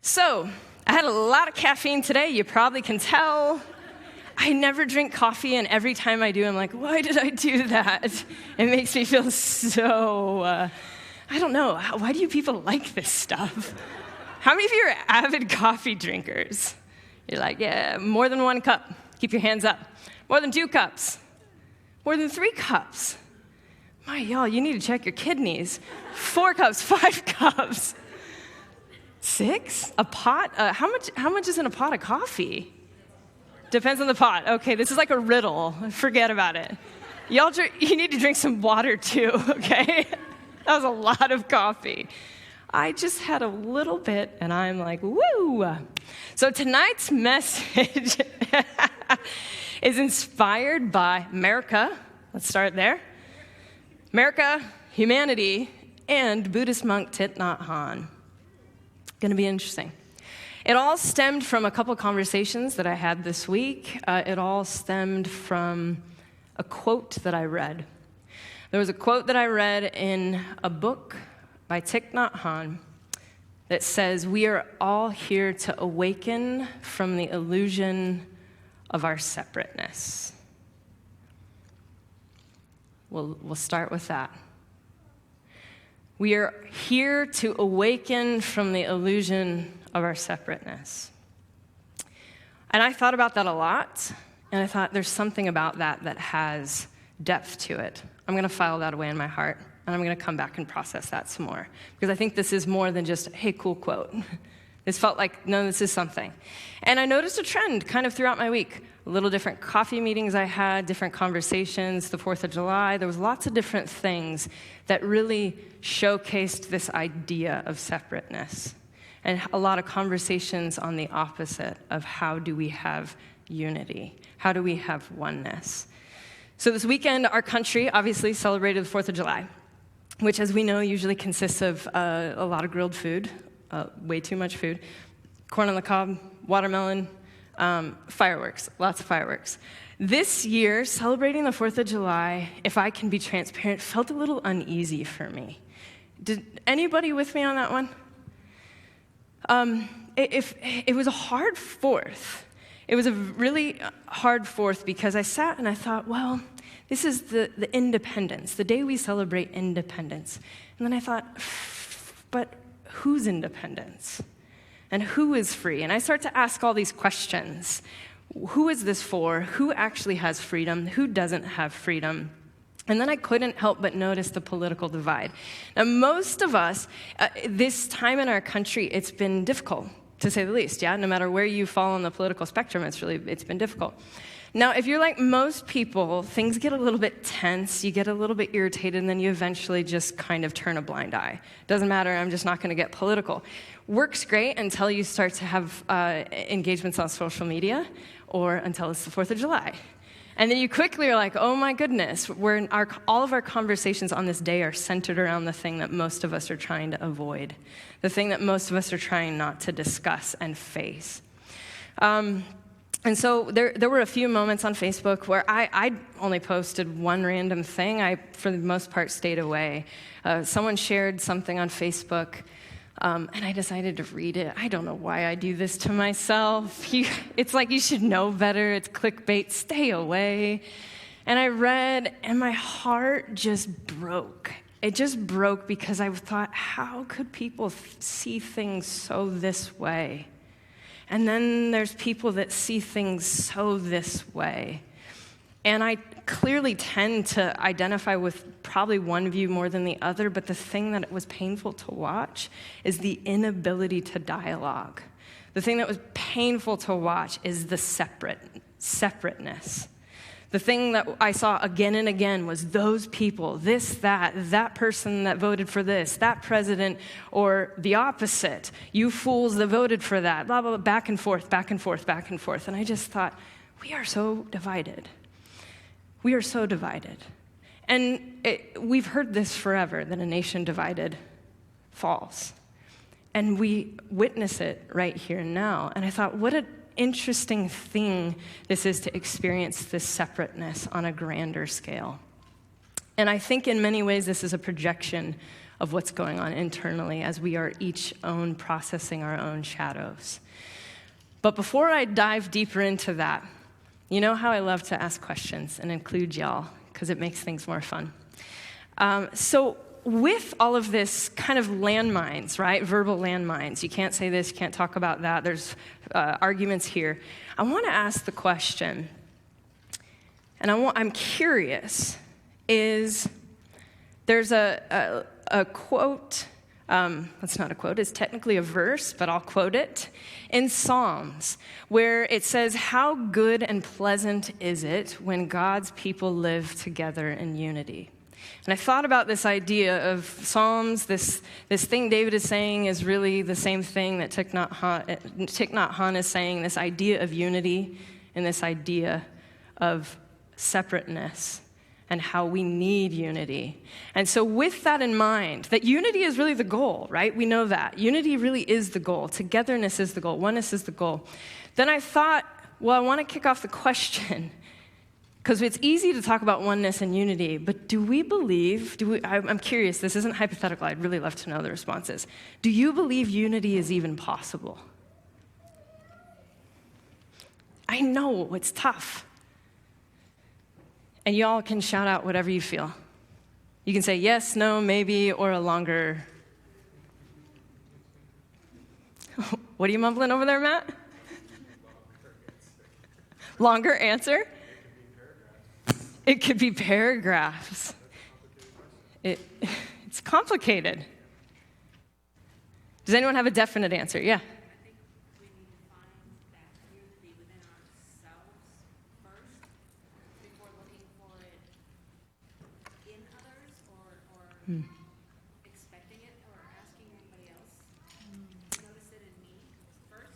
So, I had a lot of caffeine today, you probably can tell. I never drink coffee, and every time I do, I'm like, why did I do that? It makes me feel so, I don't know, why do you people like this stuff? How many of you are avid coffee drinkers? You're like, yeah, more than 1 cup. Keep your hands up. More than 2 cups. More than 3 cups. My, y'all, you need to check your kidneys. 4 cups, 5 cups. 6? A pot? How much is in a pot of coffee? Depends on the pot. Okay, this is like a riddle. Forget about it. Y'all, you need to drink some water too, okay? That was a lot of coffee. I just had a little bit, and I'm like, woo! So tonight's message is inspired by America. Let's start there. America, humanity, and Buddhist monk Thich Nhat Hanh. Going to be interesting. It all stemmed from a couple conversations that I had this week. It all stemmed from a quote that I read. There was a quote that I read in a book by Thich Nhat Hanh that says, "We are all here to awaken from the illusion of our separateness." We'll start with that. We are here to awaken from the illusion of our separateness. And I thought about that a lot, and I thought there's something about that that has depth to it. I'm going to file that away in my heart, and I'm going to come back and process that some more, because I think this is more than just, hey, cool quote. This felt like, no, this is something. And I noticed a trend kind of throughout my week. A little different coffee meetings I had, different conversations, the 4th of July. There was lots of different things that really showcased this idea of separateness. And a lot of conversations on the opposite of how do we have unity? How do we have oneness? So this weekend, our country obviously celebrated the 4th of July, which, as we know, usually consists of a lot of grilled food, way too much food, corn on the cob, watermelon, fireworks, lots of fireworks. This year, celebrating the 4th of July, if I can be transparent, felt a little uneasy for me. Did anybody with me on that one? It was a hard 4th. It was a really hard 4th because I sat and I thought, well, this is the independence, the day we celebrate independence. And then I thought, but whose independence? And who is free? And I start to ask all these questions. Who is this for? Who actually has freedom? Who doesn't have freedom? And then I couldn't help but notice the political divide. Now, most of us, this time in our country, it's been difficult, to say the least, yeah? No matter where you fall on the political spectrum, it's been difficult. Now, if you're like most people, things get a little bit tense, you get a little bit irritated, and then you eventually just kind of turn a blind eye. Doesn't matter, I'm just not going to get political. Works great until you start to have engagements on social media, or until it's the 4th of July. And then you quickly are like, oh my goodness, all of our conversations on this day are centered around the thing that most of us are trying to avoid, the thing that most of us are trying not to discuss and face. And so there were a few moments on Facebook where I only posted one random thing. I, for the most part, stayed away. Someone shared something on Facebook, and I decided to read it. I don't know why I do this to myself. It's like you should know better. It's clickbait. Stay away. And I read, and my heart just broke. It just broke because I thought, how could people see things so this way? And then there's people that see things so this way. And I clearly tend to identify with probably one view more than the other, but the thing that was painful to watch is the inability to dialogue. The thing that was painful to watch is the separateness. The thing that I saw again and again was those people, this, that person that voted for this, that president, or the opposite. You fools that voted for that, blah, blah, blah, back and forth, back and forth, back and forth. And I just thought, we are so divided. We are so divided. And we've heard this forever, that a nation divided falls. And we witness it right here and now. And I thought, what an interesting thing this is to experience this separateness on a grander scale. And I think in many ways this is a projection of what's going on internally as we are each own processing our own shadows. But before I dive deeper into that, you know how I love to ask questions and include y'all, because it makes things more fun. So with all of this kind of landmines, right, verbal landmines, you can't say this, you can't talk about that, there's arguments here, I want to ask the question, and I'm curious, is there's a quote, that's not a quote, it's technically a verse, but I'll quote it, in Psalms, where it says, "How good and pleasant is it when God's people live together in unity." And I thought about this idea of Psalms, this thing David is saying is really the same thing that Thich Nhat Hanh is saying, this idea of unity and this idea of separateness and how we need unity. And so with that in mind, that unity is really the goal, right? We know that. Unity really is the goal. Togetherness is the goal. Oneness is the goal. Then I thought, well, I want to kick off the question, because it's easy to talk about oneness and unity, but do we believe, I'm curious, this isn't hypothetical, I'd really love to know the responses. Do you believe unity is even possible? I know, it's tough. And y'all can shout out whatever you feel. You can say yes, no, maybe, or a longer. What are you mumbling over there, Matt? Longer answer? It could be paragraphs. It's complicated. Does anyone have a definite answer? Yeah. Expecting it or asking anybody else. Notice it in me first.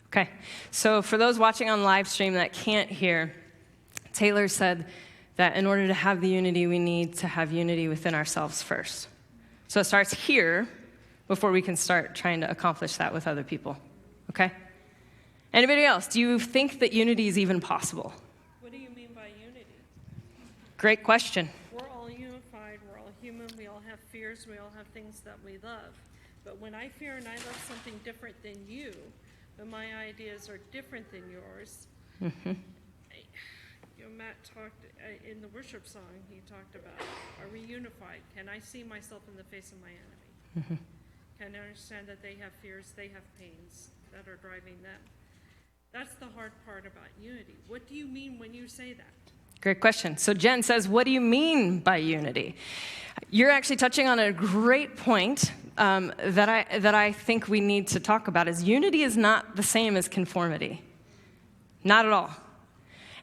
Okay, so for those watching on live stream that can't hear, Taylor said that in order to have the unity, we need to have unity within ourselves first. So it starts here before we can start trying to accomplish that with other people, okay? Anybody else? Do you think that unity is even possible? What do you mean by unity? Great question. We're all unified, we're all human, we all have fears, we all have things that we love. But when I fear and I love something different than you, when my ideas are different than yours, Matt talked in the worship song, he talked about, are we unified? Can I see myself in the face of my enemy? Can I understand that they have fears, they have pains that are driving them? That's the hard part about unity. What do you mean when you say that? Great question. So Jen says, what do you mean by unity? You're actually touching on a great point that I think we need to talk about, is unity is not the same as conformity. Not at all.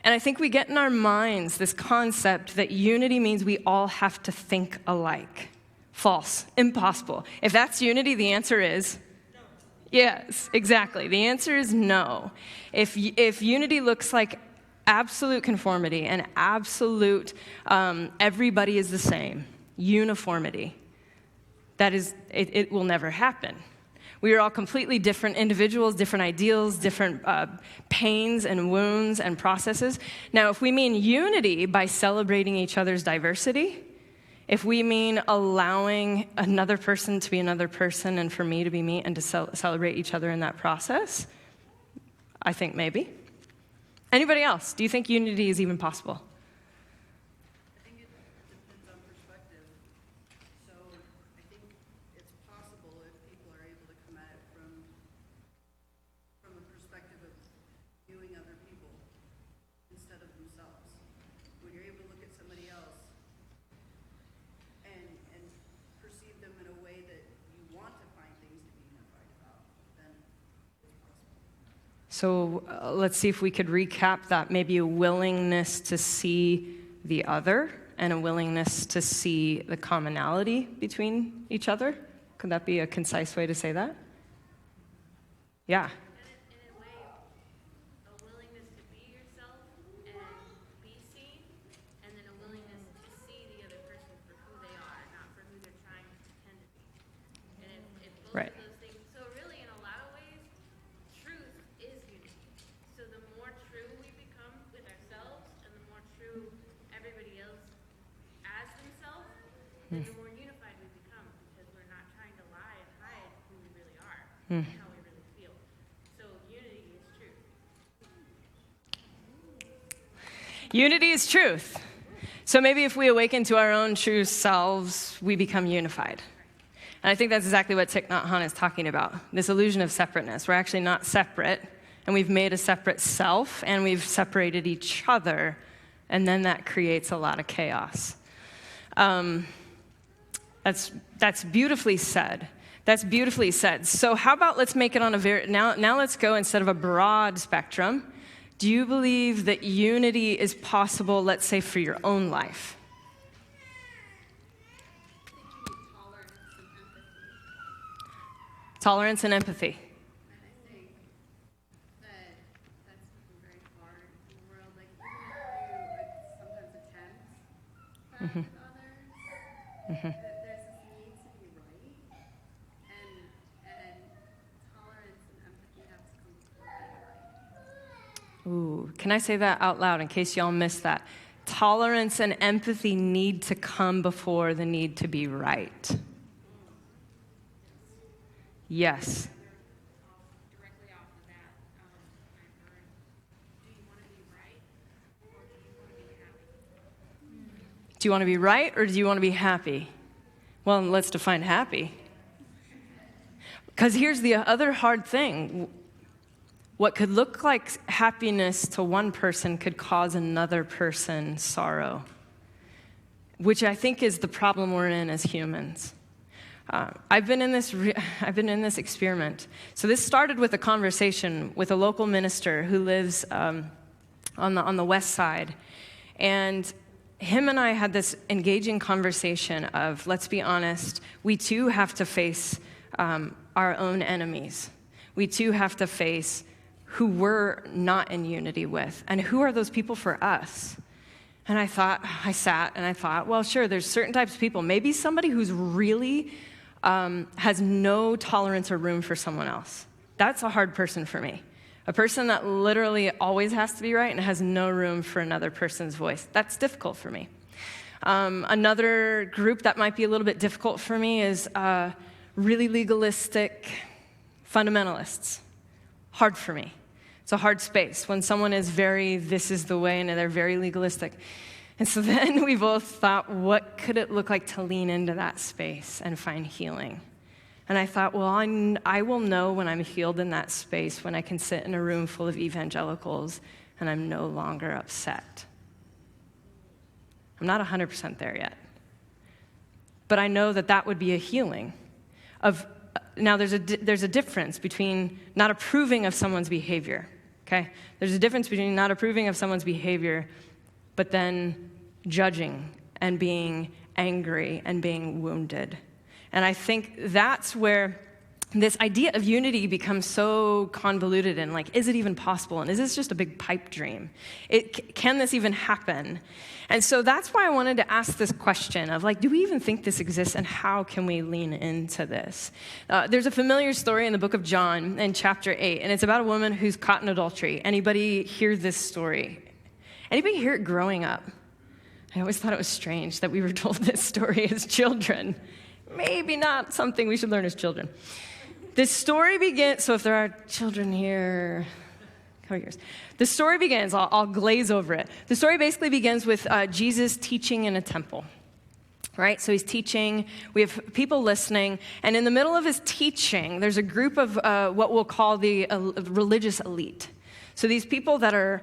And I think we get in our minds this concept that unity means we all have to think alike. False. Impossible. If that's unity, the answer is no. Yes, exactly. The answer is no. If unity looks like absolute conformity and absolute everybody is the same, uniformity, that is, it will never happen. We are all completely different individuals, different ideals, different pains and wounds and processes. Now, if we mean unity by celebrating each other's diversity, if we mean allowing another person to be another person and for me to be me and to celebrate each other in that process, I think maybe. Anybody else? Do you think unity is even possible? I think it depends on perspective. So I think it's possible if people are able to come at it from a perspective of viewing other people instead of themselves. When you're able to look at somebody else and perceive them in a way that you want to find things to be unified about, then it's possible. So let's see if we could recap that. Maybe a willingness to see the other and a willingness to see the commonality between each other. Could that be a concise way to say that? Yeah. In a way, a willingness to be yourself and be seen, and then a willingness to see the other person for who they are, not for who they're trying to pretend to be. And if both Right. of those things, so really in a lot of ways, truth is unity. So the more true we become with ourselves, and the more true everybody else as themselves, then the more unified we become. how we really feel. So unity is truth. Unity is truth. So maybe if we awaken to our own true selves, we become unified. And I think that's exactly what Thich Nhat Hanh is talking about, this illusion of separateness. We're actually not separate, and we've made a separate self, and we've separated each other, and then that creates a lot of chaos. That's beautifully said. That's beautifully said. So how about let's make it on a now let's go instead of a broad spectrum. Do you believe that unity is possible, let's say, for your own life? Tolerance and empathy. And I think that that's very hard in the world. Like, even if you sometimes attempt that with others, that there's this need to be right, and tolerance and empathy have to come before being right. Ooh, can I say that out loud in case y'all missed that? Tolerance and empathy need to come before the need to be right. Yes. Directly off of that, I heard, do you want to be right or do you want to be happy? Do you want to be right or do you want to be happy? Well, let's define happy. Because here's the other hard thing. What could look like happiness to one person could cause another person sorrow, which I think is the problem we're in as humans. I've been in this experiment. So this started with a conversation with a local minister who lives on the west side, and him and I had this engaging conversation of, let's be honest, we too have to face our own enemies. We too have to face who we're not in unity with, and who are those people for us? And I sat and I thought, well, sure, there's certain types of people. Maybe somebody who's really has no tolerance or room for someone else. That's a hard person for me. A person that literally always has to be right and has no room for another person's voice. That's difficult for me. Another group that might be a little bit difficult for me is really legalistic fundamentalists. Hard for me. It's a hard space when someone is this is the way, and they're very legalistic. And so then we both thought, what could it look like to lean into that space and find healing? And I thought, well, I will know when I'm healed in that space when I can sit in a room full of evangelicals and I'm no longer upset. I'm not 100% there yet. But I know that would be a healing. Now, there's a difference between not approving of someone's behavior, okay? There's a difference between not approving of someone's behavior but then judging and being angry and being wounded. And I think that's where this idea of unity becomes so convoluted and like, is it even possible? And is this just a big pipe dream? Can this even happen? And so that's why I wanted to ask this question of like, do we even think this exists and how can we lean into this? There's a familiar story in the book of John in chapter 8, and it's about a woman who's caught in adultery. Anybody hear this story? Anybody hear it growing up? I always thought it was strange that we were told this story as children. Maybe not something we should learn as children. This story begins, so if there are children here, come here. The story begins, I'll glaze over it. The story basically begins with Jesus teaching in a temple, right? So he's teaching, we have people listening, and in the middle of his teaching, there's a group of what we'll call the religious elite. So these people that are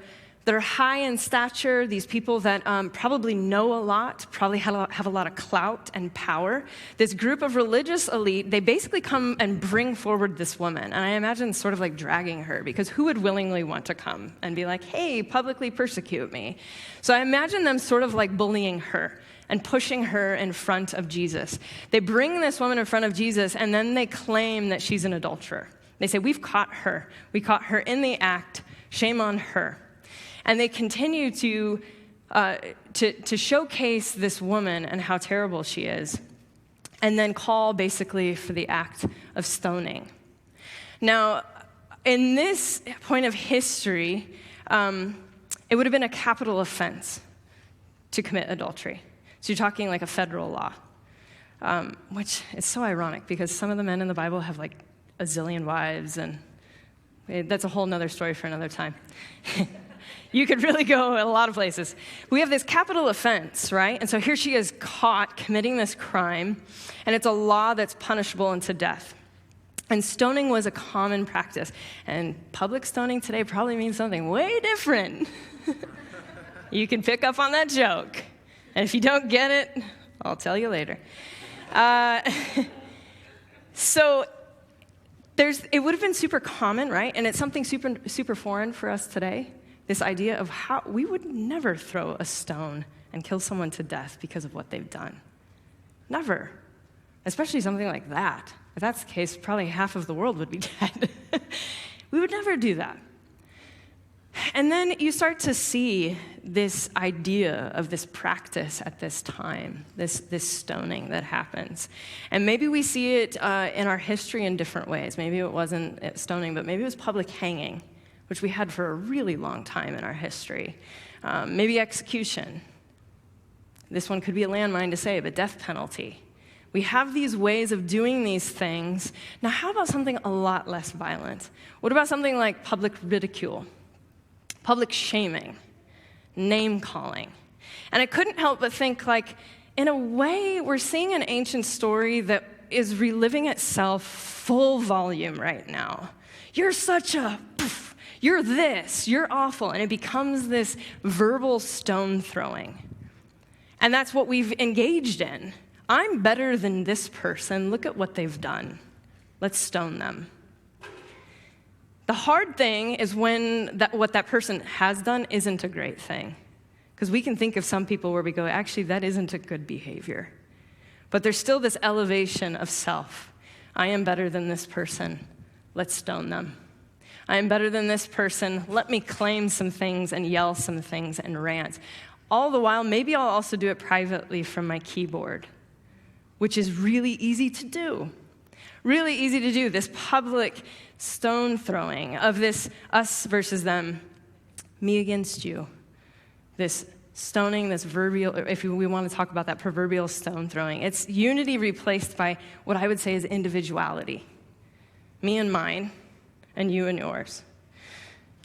high in stature, these people that probably know a lot, probably have a lot of clout and power. This group of religious elite, they basically come and bring forward this woman. And I imagine sort of like dragging her, because who would willingly want to come and be like, hey, publicly persecute me? So I imagine them sort of like bullying her and pushing her in front of Jesus. They bring this woman in front of Jesus, and then they claim that she's an adulterer. They say, we've caught her. We caught her in the act. Shame on her. And they continue to showcase this woman and how terrible she is, and then call basically for the act of stoning. Now, in this point of history, it would have been a capital offense to commit adultery. So you're talking like a federal law, which is so ironic because some of the men in the Bible have like a zillion wives, and that's a whole nother story for another time. You could really go a lot of places. We have this capital offense, right? And so here she is caught committing this crime, and it's a law that's punishable unto death. And stoning was a common practice. And public stoning today probably means something way different. You can pick up on that joke. And if you don't get it, I'll tell you later. So it would have been super common, right? And it's something super foreign for us today. This idea of how we would never throw a stone and kill someone to death because of what they've done. Never. Especially something like that. If that's the case, probably half of the world would be dead. We would never do that. And then you start to see this idea of this practice at this time, this stoning that happens. And maybe we see it in our history in different ways. Maybe it wasn't stoning, but maybe it was public hanging, which we had for a really long time in our history. Maybe execution. This one could be a landmine to say, but death penalty. We have these ways of doing these things. Now, how about something a lot less violent? What about something like public ridicule, public shaming, name calling? And I couldn't help but think, like, in a way, we're seeing an ancient story that is reliving itself full volume right now. You're such a, you're this, you're awful. And it becomes this verbal stone throwing. And that's what we've engaged in. I'm better than this person. Look at what they've done. Let's stone them. The hard thing is when what that person has done isn't a great thing. Because we can think of some people where we go, actually, that isn't a good behavior. But there's still this elevation of self. I am better than this person. Let's stone them. I am better than this person. Let me claim some things and yell some things and rant. All the while, maybe I'll also do it privately from my keyboard, which is really easy to do. Really easy to do, this public stone throwing of this us versus them, me against you. This stoning, this proverbial, if we want to talk about that proverbial stone throwing. It's unity replaced by what I would say is individuality. Me and mine, and you and yours.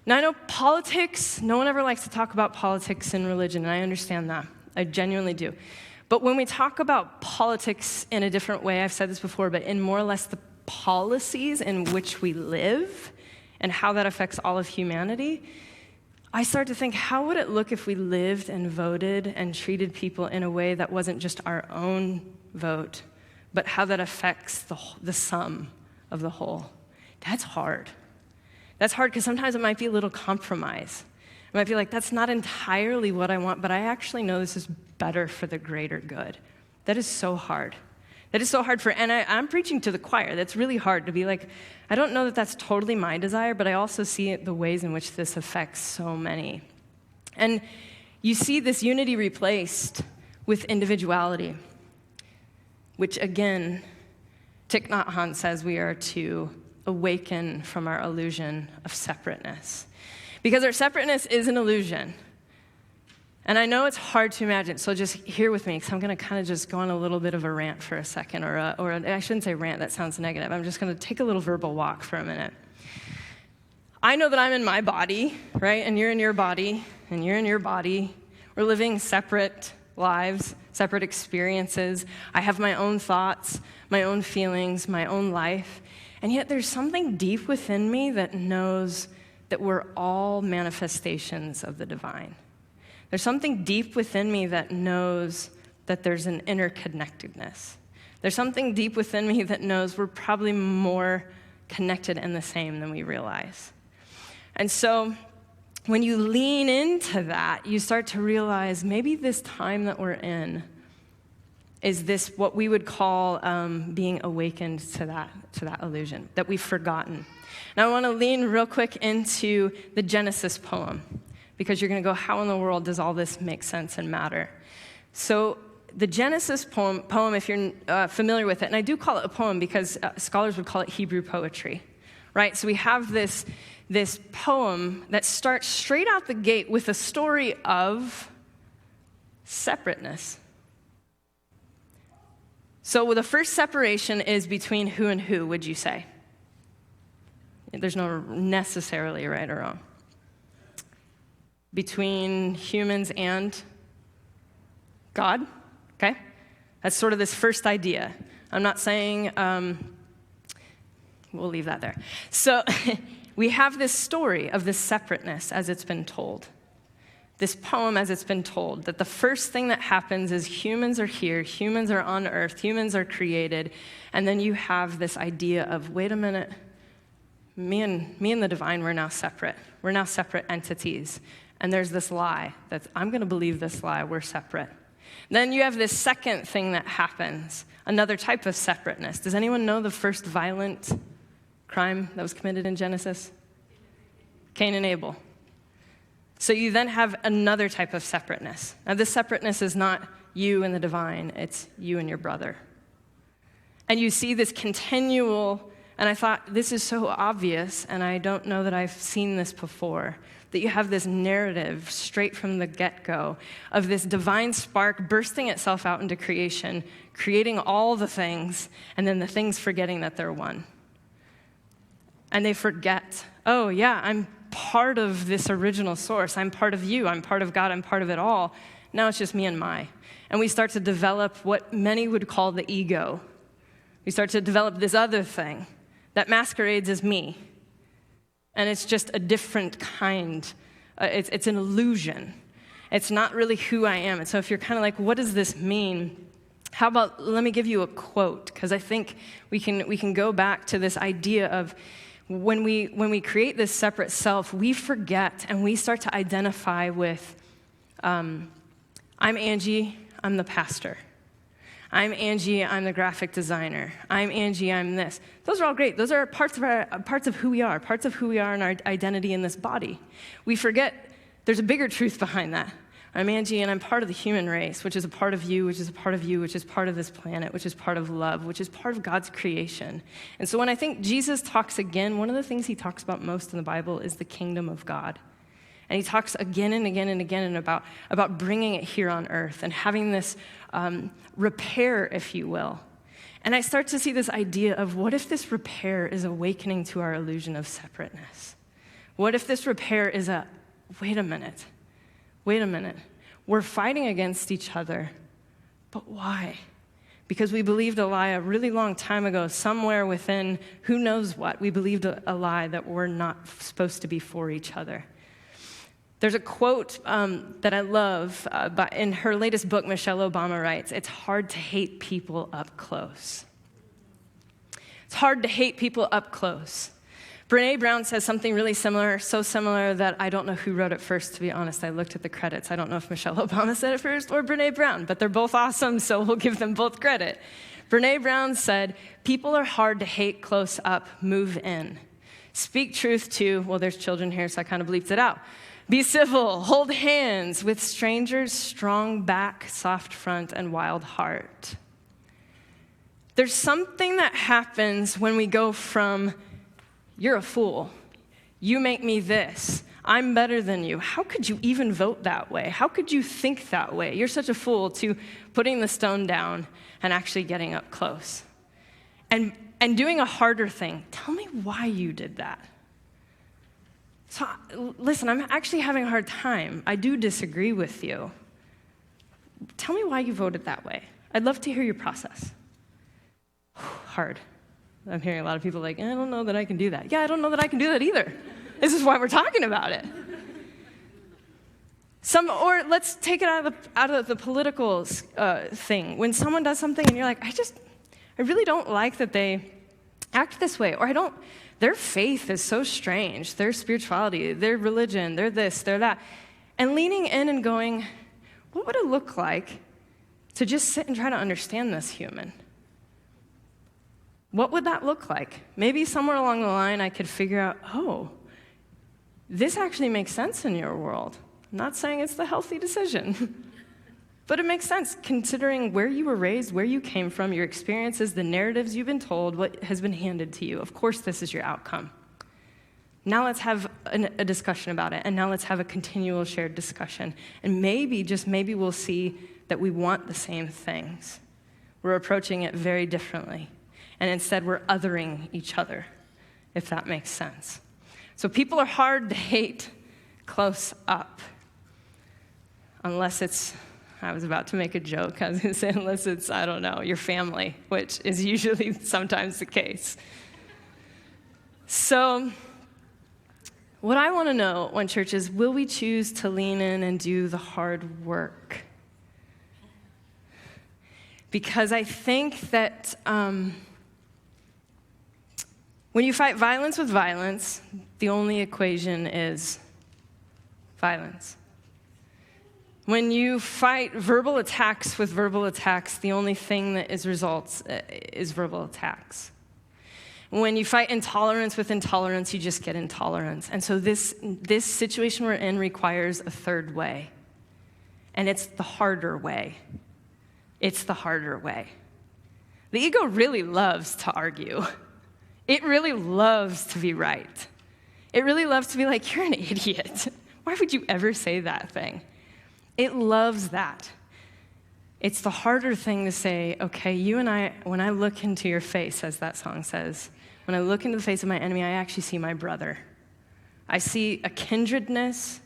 Now I know politics, no one ever likes to talk about politics and religion, and I understand that. I genuinely do. But when we talk about politics in a different way, I've said this before, but in more or less the policies in which we live and how that affects all of humanity, I start to think, how would it look if we lived and voted and treated people in a way that wasn't just our own vote, but how that affects the sum of the whole? That's hard. That's hard because sometimes it might be a little compromise. It might be like, that's not entirely what I want, but I actually know this is better for the greater good. That is so hard. That is so hard and I'm preaching to the choir. That's really hard to be like, I don't know that that's totally my desire, but I also see the ways in which this affects so many. And you see this unity replaced with individuality, which again, Thich Nhat Hanh says we are to awaken from our illusion of separateness. Because our separateness is an illusion. And I know it's hard to imagine, so just hear with me, because I'm going to kind of just go on a little bit of a rant for a second, or I shouldn't say rant, that sounds negative. I'm just going to take a little verbal walk for a minute. I know that I'm in my body, right? And you're in your body, and you're in your body. We're living separate lives, separate experiences. I have my own thoughts, my own feelings, my own life. And yet there's something deep within me that knows that we're all manifestations of the divine. There's something deep within me that knows that there's an interconnectedness. There's something deep within me that knows we're probably more connected and the same than we realize. And so when you lean into that, you start to realize maybe this time that we're in is this what we would call being awakened to that illusion, that we've forgotten. Now I want to lean real quick into the Genesis poem, because you're going to go, how in the world does all this make sense and matter? So the Genesis poem, if you're familiar with it, and I do call it a poem because scholars would call it Hebrew poetry, right? So we have this poem that starts straight out the gate with a story of separateness. So the first separation is between who and who, would you say? There's no necessarily right or wrong. Between humans and God, okay? That's sort of this first idea. I'm not saying, we'll leave that there. So we have this story of this separateness as it's been told. This poem as it's been told, that the first thing that happens is humans are here, humans are on earth, humans are created, and then you have this idea of, wait a minute, me and the divine, we're now separate. We're now separate entities. And there's this lie that I'm going to believe this lie, we're separate. Then you have this second thing that happens, another type of separateness. Does anyone know the first violent crime that was committed in Genesis? Cain and Abel. So you then have another type of separateness. Now this separateness is not you and the divine, it's you and your brother. And you see this continual, and I thought this is so obvious, and I don't know that I've seen this before, that you have this narrative straight from the get-go of this divine spark bursting itself out into creation, creating all the things, and then the things forgetting that they're one. And they forget, oh yeah, I'm part of this original source. I'm part of you. I'm part of God. I'm part of it all. Now it's just me and my. And we start to develop what many would call the ego. We start to develop this other thing that masquerades as me. And it's just a different kind. It's an illusion. It's not really who I am. And so if you're kind of like, what does this mean? How about, let me give you a quote, because I think we can go back to this idea of when we create this separate self, we forget and we start to identify with, I'm Angie, I'm the pastor. I'm Angie, I'm the graphic designer. I'm Angie, I'm this. Those are all great. Those are parts of who we are, parts of who we are in our identity in this body. We forget there's a bigger truth behind that. I'm Angie, and I'm part of the human race, which is a part of you, which is a part of you, which is part of this planet, which is part of love, which is part of God's creation. And so when I think Jesus talks again, one of the things he talks about most in the Bible is the kingdom of God. And he talks again and again and again about bringing it here on earth and having this repair, if you will. And I start to see this idea of what if this repair is awakening to our illusion of separateness? What if this repair is wait a minute, we're fighting against each other, but why? Because we believed a lie a really long time ago, somewhere within who knows what, we believed a lie that we're not supposed to be for each other. There's a quote that I love, but in her latest book, Michelle Obama writes, it's hard to hate people up close. It's hard to hate people up close. Brene Brown says something really similar, so similar that I don't know who wrote it first, to be honest. I looked at the credits. I don't know if Michelle Obama said it first or Brene Brown, but they're both awesome, so we'll give them both credit. Brene Brown said, people are hard to hate close up, move in. Speak truth to, well, there's children here, so I kind of bleeped it out. Be civil, hold hands with strangers, strong back, soft front, and wild heart. There's something that happens when we go from, you're a fool, you make me this, I'm better than you. How could you even vote that way? How could you think that way? You're such a fool, to putting the stone down and actually getting up close. And doing a harder thing. Tell me why you did that. So, listen, I'm actually having a hard time. I do disagree with you. Tell me why you voted that way. I'd love to hear your process. Hard. I'm hearing a lot of people like, I don't know that I can do that. Yeah, I don't know that I can do that either. This is why we're talking about it. Or let's take it out of the political thing. When someone does something and you're like, I really don't like that they act this way, or their faith is so strange, their spirituality, their religion, they're this, they're that. And leaning in and going, what would it look like to just sit and try to understand this human? What would that look like? Maybe somewhere along the line I could figure out, oh, this actually makes sense in your world. I'm not saying it's the healthy decision, but it makes sense considering where you were raised, where you came from, your experiences, the narratives you've been told, what has been handed to you. Of course, this is your outcome. Now let's have a discussion about it, and now let's have a continual shared discussion. And maybe, just maybe, we'll see that we want the same things. We're approaching it very differently. And instead, we're othering each other. if that makes sense. So people are hard to hate close up, unless it's, I was about to make a joke, I was going to say unless it's, I don't know, your family, which is usually sometimes the case. So what I want to know, One Church, is will we choose to lean in and do the hard work? Because I think that when you fight violence with violence, the only equation is violence. When you fight verbal attacks with verbal attacks, the only thing that results is verbal attacks. When you fight intolerance with intolerance, you just get intolerance. And so this situation we're in requires a third way. And it's the harder way. It's the harder way. The ego really loves to argue. It really loves to be right. It really loves to be like, you're an idiot. Why would you ever say that thing? It loves that. It's the harder thing to say, okay, you and I, when I look into your face, as that song says, when I look into the face of my enemy, I actually see my brother. I see a kindredness.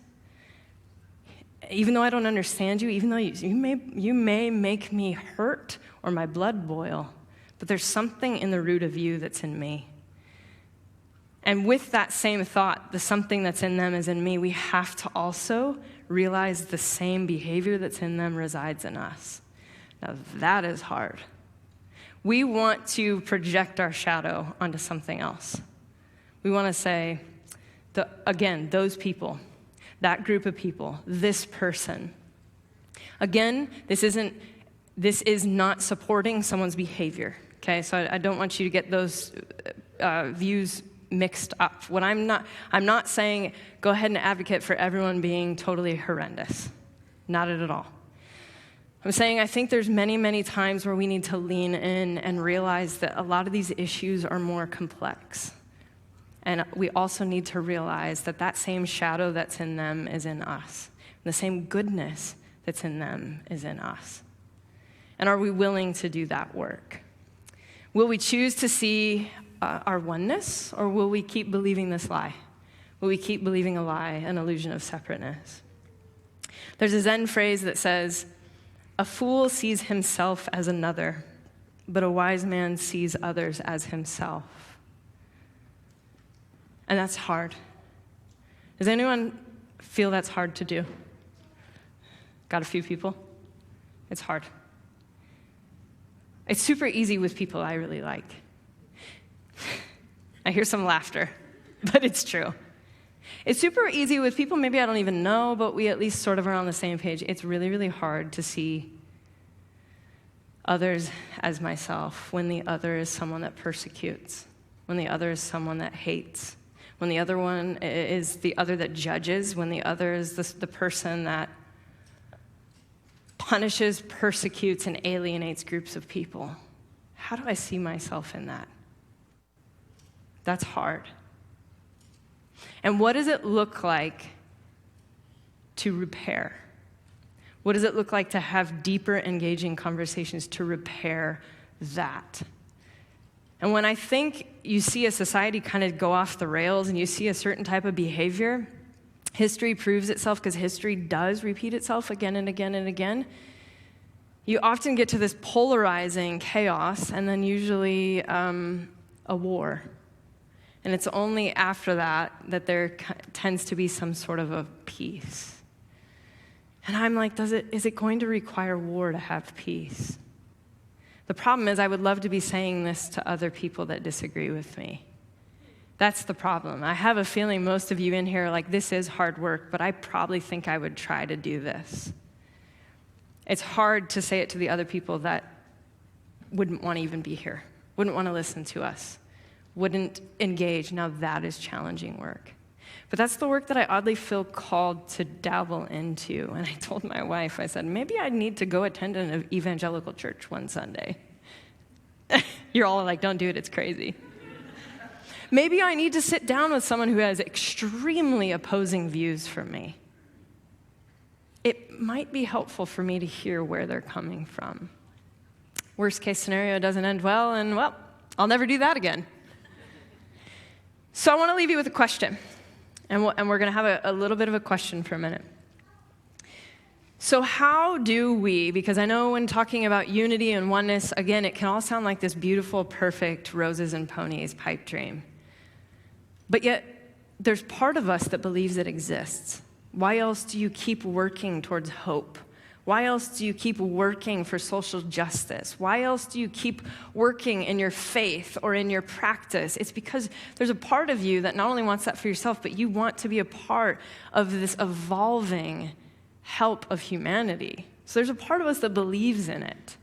Even though I don't understand you, even though you may make me hurt or my blood boil, but there's something in the root of you that's in me. And with that same thought, the something that's in them is in me, we have to also realize the same behavior that's in them resides in us. Now, that is hard. We want to project our shadow onto something else. We want to say, again, those people, that group of people, this person. Again, this is not supporting someone's behavior, okay? So I don't want you to get those views mixed up. What I'm not saying go ahead and advocate for everyone being totally horrendous. Not at all. I'm saying I think there's many, many times where we need to lean in and realize that a lot of these issues are more complex. And we also need to realize that that same shadow that's in them is in us. And the same goodness that's in them is in us. And are we willing to do that work? Will we choose to see our oneness, or will we keep believing this lie? Will we keep believing a lie, an illusion of separateness? There's a Zen phrase that says, a fool sees himself as another, but a wise man sees others as himself. And that's hard. Does anyone feel that's hard to do? Got a few people? It's hard. It's super easy with people I really like. I hear some laughter, but it's true. It's super easy with people maybe I don't even know, but we at least sort of are on the same page. It's really, really hard to see others as myself when the other is someone that persecutes, when the other is someone that hates, when the other one is the other that judges, when the other is the person that punishes, persecutes, and alienates groups of people. How do I see myself in that? That's hard. And what does it look like to repair? What does it look like to have deeper, engaging conversations to repair that? And when I think you see a society kind of go off the rails and you see a certain type of behavior, history proves itself because history does repeat itself again and again and again. You often get to this polarizing chaos and then usually a war. And it's only after that there tends to be some sort of a peace. And I'm like, is it going to require war to have peace? The problem is I would love to be saying this to other people that disagree with me. That's the problem. I have a feeling most of you in here are like, this is hard work, but I probably think I would try to do this. It's hard to say it to the other people that wouldn't want to even be here, wouldn't want to listen to us, wouldn't engage. Now that is challenging work. But that's the work that I oddly feel called to dabble into. And I told my wife, I said, maybe I need to go attend an evangelical church one Sunday. You're all like, don't do it, it's crazy. Maybe I need to sit down with someone who has extremely opposing views from me. It might be helpful for me to hear where they're coming from. Worst case scenario, it doesn't end well, and well, I'll never do that again. So I want to leave you with a question, and we're going to have a little bit of a question for a minute. So how do we, because I know when talking about unity and oneness, again, it can all sound like this beautiful, perfect roses and ponies pipe dream. But yet, there's part of us that believes it exists. Why else do you keep working towards hope? Why else do you keep working for social justice? Why else do you keep working in your faith or in your practice? It's because there's a part of you that not only wants that for yourself, but you want to be a part of this evolving help of humanity. So there's a part of us that believes in it.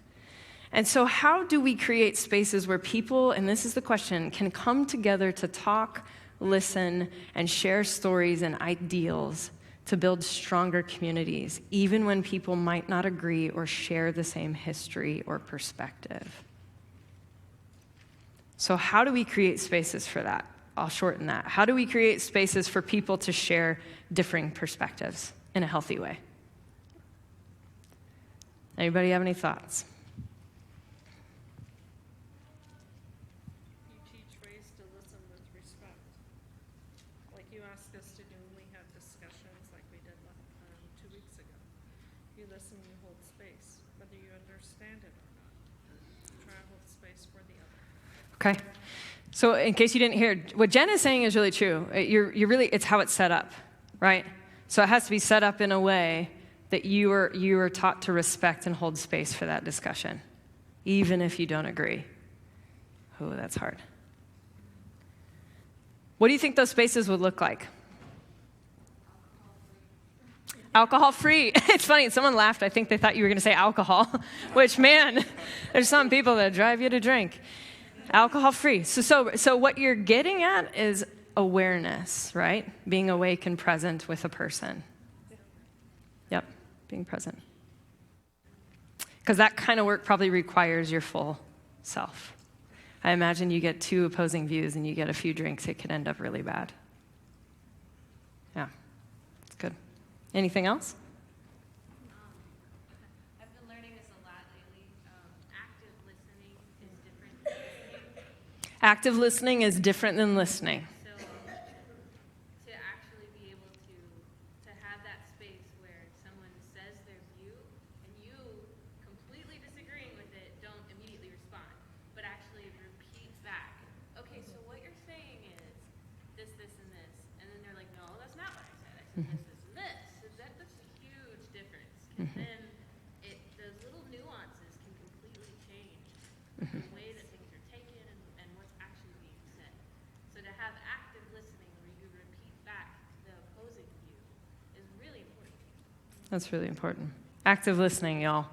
And so how do we create spaces where people, and this is the question, can come together to talk, listen, and share stories and ideals to build stronger communities, even when people might not agree or share the same history or perspective? So how do we create spaces for that? I'll shorten that. How do we create spaces for people to share differing perspectives in a healthy way? Anybody have any thoughts? You teach ways to listen with respect. Like you asked us to do when we had discussions like we did 2 weeks ago. You listen, you hold space, whether you understand it or not. Try to hold space for the other. Okay. So in case you didn't hear, what Jen is saying is really true. You're really, it's how it's set up, right? So it has to be set up in a way that you are taught to respect and hold space for that discussion, even if you don't agree. Oh, that's hard. What do you think those spaces would look like? Alcohol-free. It's funny, someone laughed. I think they thought you were going to say alcohol, which, man, there's some people that drive you to drink. Alcohol-free. So what you're getting at is awareness, right? Being awake and present with a person. Yep, being present. Because that kind of work probably requires your full self. I imagine you get two opposing views and you get a few drinks, it could end up really bad. Yeah, it's good. Anything else? I've been learning this a lot lately. Active listening is different than listening. Active listening is different than listening. So to actually be able to have that space where someone says their view and you, completely disagreeing with it, don't immediately respond, but actually repeat back. Okay, so what you're saying is this, and this. And then they're like, no, that's not what I said. I said this, and this. So that's a huge difference. And then those little nuances can completely change the way that things are taken and what's actually being said. So to have active listening where you repeat back the opposing view is really important. That's really important. Active listening, y'all.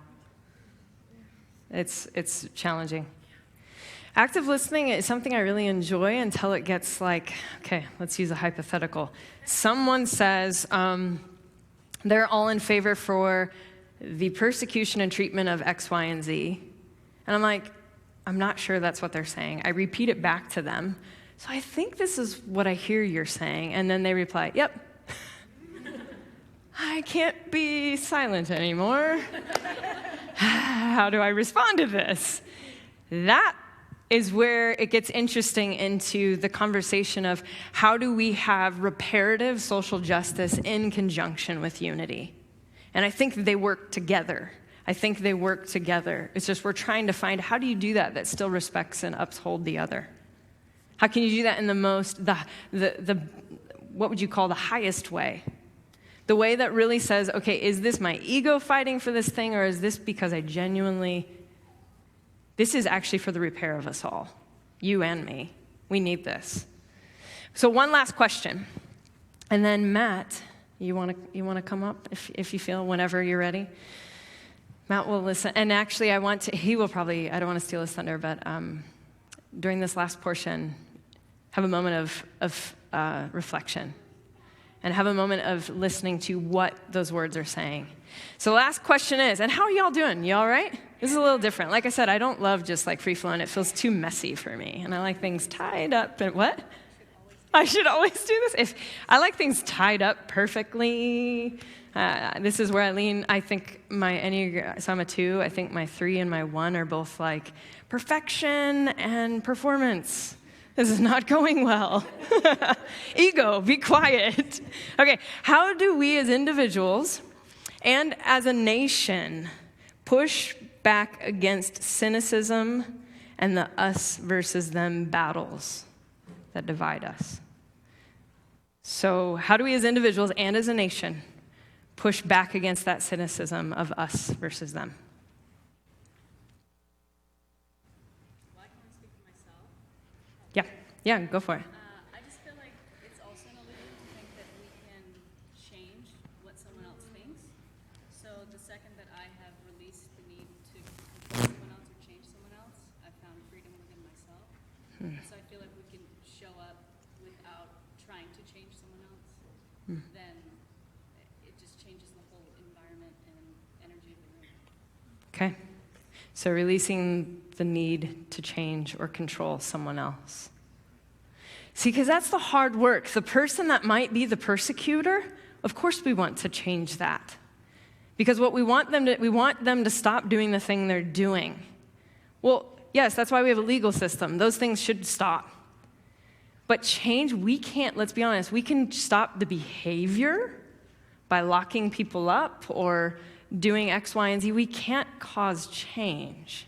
It's challenging. Active listening is something I really enjoy until it gets like, okay, let's use a hypothetical. Someone says they're all in favor for the persecution and treatment of X, Y, and Z. And I'm like, I'm not sure that's what they're saying. I repeat it back to them. So I think this is what I hear you're saying. And then they reply, yep. I can't be silent anymore. How do I respond to this? That is where it gets interesting into the conversation of how do we have reparative social justice in conjunction with unity. And I think they work together. It's just we're trying to find how do you do that still respects and upholds the other? How can you do that in the what would you call the highest way? The way that really says, okay, is this my ego fighting for this thing, or is this because I genuinely, this is actually for the repair of us all, you and me. We need this. So one last question. And then Matt, you want to come up if you feel, whenever you're ready? Matt will listen. And actually, he will probably, I don't want to steal his thunder, but during this last portion, have a moment of reflection and have a moment of listening to what those words are saying. So last question is, and how are y'all doing? You all right? This is a little different. Like I said, I don't love just like free-flowing. It feels too messy for me. And I like things tied up. And what? I should always do this? I like things tied up perfectly. This is where I lean. I think my Enneagram, so I'm a 2. I think my 3 and my 1 are both like perfection and performance. This is not going well. Ego, be quiet. Okay, how do we as individuals and as a nation push back against cynicism and the us versus them battles that divide us? So how do we as individuals and as a nation push back against that cynicism of us versus them? Well, I can only speak for myself. Yeah, go for it. I just feel like it's also an illusion to think that we can change what someone else thinks. So the second that I have released the need to control someone else or change someone else, I've found freedom within myself. So I feel like we can show up without trying to change someone else. Then it just changes the whole environment and energy of the room. Okay. So releasing the need to change or control someone else. See, because that's the hard work. The person that might be the persecutor, of course we want to change that. Because what we want them to stop doing the thing they're doing. Well, yes, that's why we have a legal system. Those things should stop. But change, we can't, let's be honest, we can stop the behavior by locking people up or doing X, Y, and Z. We can't cause change.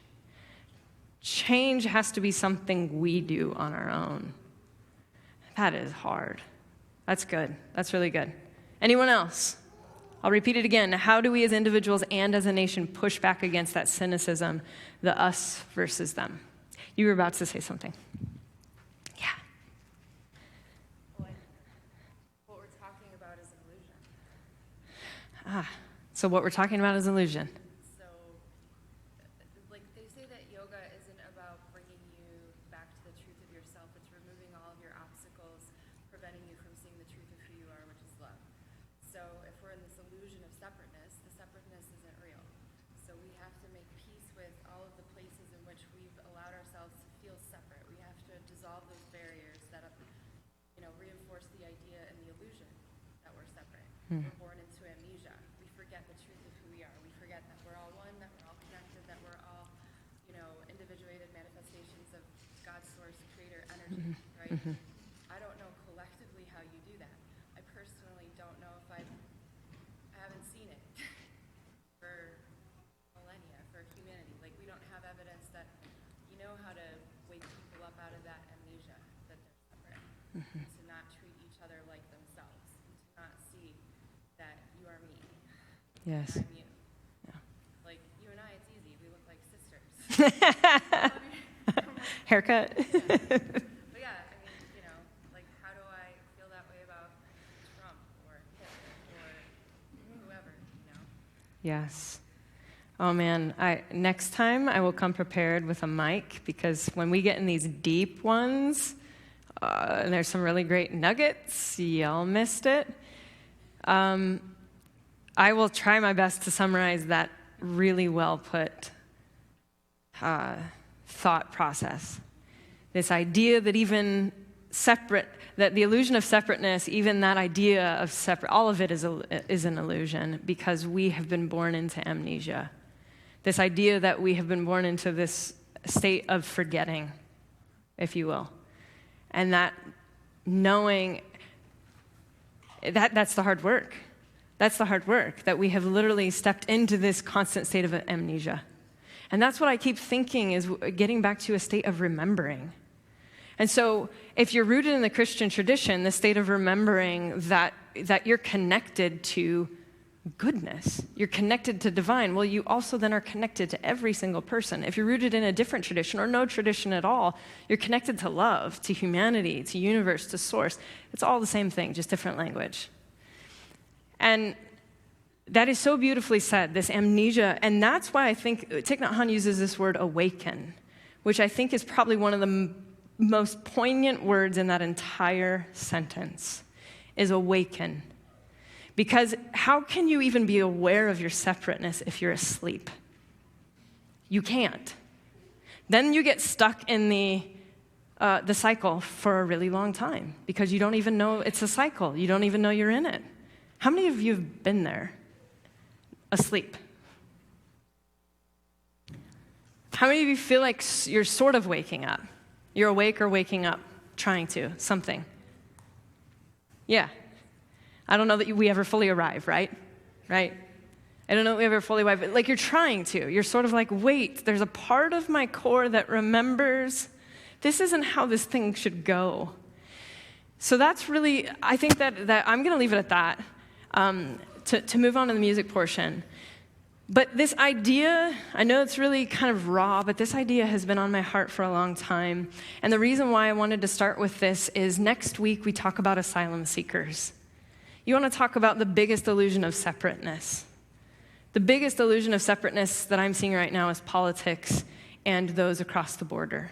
Change has to be something we do on our own. That is hard. That's good. That's really good. Anyone else? I'll repeat it again. How do we as individuals and as a nation push back against that cynicism, the us versus them? You were about to say something. Yeah. What we're talking about is illusion. So what we're talking about is illusion. So, like, they say that yoga isn't about bringing you back to the truth of yourself. It's removing all of your obstacles, preventing you from seeing the truth of who you are, which is love. So if we're in this illusion of separateness, the separateness isn't real. So we have to make peace with all of the places in which we've allowed ourselves to feel separate. We have to dissolve those barriers that, reinforce the idea and the illusion that we're separate. We're born into amnesia. We forget the truth of who we are. We forget that we're all one, that we're all connected, that we're all, individuated manifestations of God's source, creator energy, right? I don't know collectively how you do that. I personally don't know if I haven't seen it for millennia, for humanity. Like, we don't have evidence that you know how to wake people up out of that amnesia, that they're separate, to not treat each other like themselves, and to not see that you are me, Yes. and I'm you. Yeah. Like, you and I, it's easy. We look like sisters. Haircut. But yeah, like, how do I feel that way about Trump or Hitler or whoever, Yes. Oh man, next time I will come prepared with a mic, because when we get in these deep ones, and there's some really great nuggets, y'all missed it. I will try my best to summarize that really well put thought process. This idea that even that the illusion of separateness, even that idea of separate, all of it is an illusion, because we have been born into amnesia. This idea that we have been born into this state of forgetting, if you will. And that knowing, that's the hard work. That's the hard work, that we have literally stepped into this constant state of amnesia. And that's what I keep thinking is getting back to a state of remembering. And so if you're rooted in the Christian tradition, the state of remembering that you're connected to goodness, you're connected to divine, well, you also then are connected to every single person. If you're rooted in a different tradition or no tradition at all, you're connected to love, to humanity, to universe, to source. It's all the same thing, just different language. And that is so beautifully said, this amnesia. And that's why I think Thich Nhat Hanh uses this word awaken, which I think is probably one of the most poignant words in that entire sentence, is awaken. Because how can you even be aware of your separateness if you're asleep? You can't. Then you get stuck in the cycle for a really long time, because you don't even know it's a cycle. You don't even know you're in it. How many of you have been there, asleep? How many of you feel like you're sort of waking up? You're awake or waking up? trying to, something. Yeah. I don't know that we ever fully arrive, right? Right? I don't know that we ever fully arrive. But like you're trying to. You're sort of like, wait, there's a part of my core that remembers this isn't how this thing should go. So that's really, I think that I'm going to leave it at that to move on to the music portion. But this idea, I know it's really kind of raw, but this idea has been on my heart for a long time. And the reason why I wanted to start with this is next week we talk about asylum seekers. You want to talk about the biggest illusion of separateness. The biggest illusion of separateness that I'm seeing right now is politics and those across the border.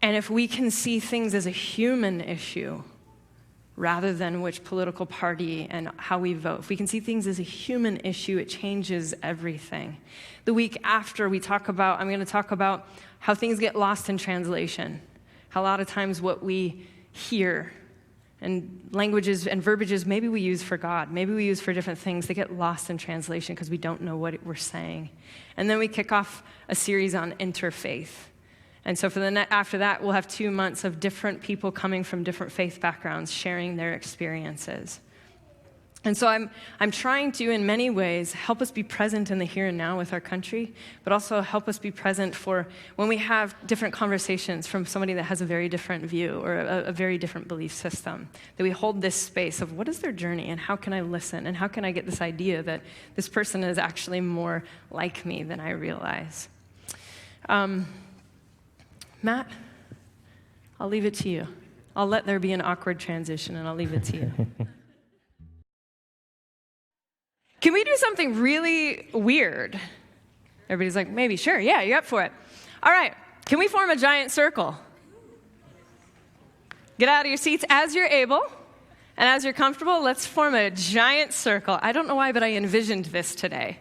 And if we can see things as a human issue, rather than which political party and how we vote. If we can see things as a human issue, it changes everything. The week after, I'm going to talk about how things get lost in translation. How a lot of times what we hear and languages and verbiages maybe we use for God, maybe we use for different things, they get lost in translation because we don't know what we're saying. And then we kick off a series on interfaith. And so after that, we'll have 2 months of different people coming from different faith backgrounds, sharing their experiences. And so I'm trying to, in many ways, help us be present in the here and now with our country, but also help us be present for when we have different conversations from somebody that has a very different view or a very different belief system, that we hold this space of what is their journey and how can I listen and how can I get this idea that this person is actually more like me than I realize. Matt, I'll leave it to you. I'll let there be an awkward transition, and I'll leave it to you. Can we do something really weird? Everybody's like, maybe, sure, yeah, you're up for it. All right, can we form a giant circle? Get out of your seats as you're able, and as you're comfortable, let's form a giant circle. I don't know why, but I envisioned this today.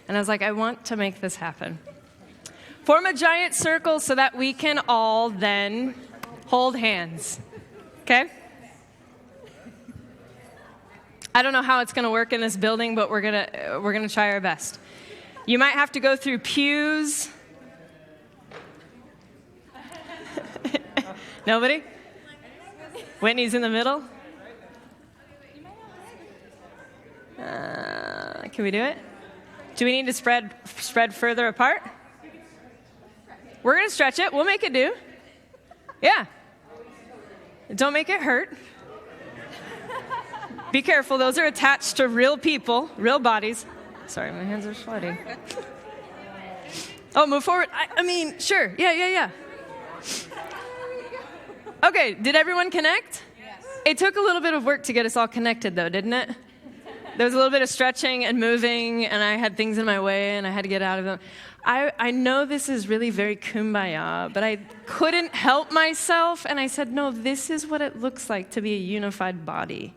And I was like, I want to make this happen. Form a giant circle so that we can all then hold hands, okay? I don't know how it's going to work in this building, but we're gonna try our best. You might have to go through pews. Nobody? Whitney's in the middle? Can we do it? Do we need to spread further apart? We're going to stretch it. We'll make it do. Yeah. Don't make it hurt. Be careful. Those are attached to real people, real bodies. Sorry, my hands are sweaty. Oh, move forward. I mean, sure. Yeah. Okay, did everyone connect? Yes. It took a little bit of work to get us all connected, though, didn't it? There was a little bit of stretching and moving, and I had things in my way, and I had to get out of them. I know this is really very kumbaya, but I couldn't help myself, and I said, no, this is what it looks like to be a unified body.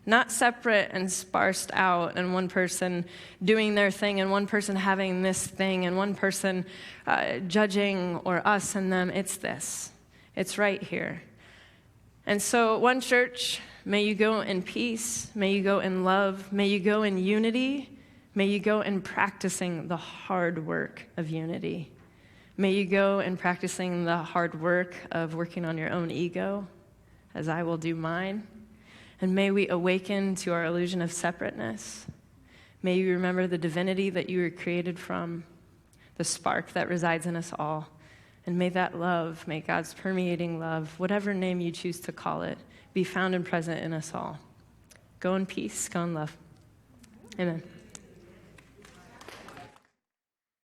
Not separate and sparsed out, and one person doing their thing, and one person having this thing, and one person judging, or us and them. It's this. It's right here. And so, One Church, may you go in peace, may you go in love, may you go in unity, may you go in practicing the hard work of unity. May you go in practicing the hard work of working on your own ego, as I will do mine. And may we awaken to our illusion of separateness. May you remember the divinity that you were created from, the spark that resides in us all. And may that love, may God's permeating love, whatever name you choose to call it, be found and present in us all. Go in peace, go in love. Amen.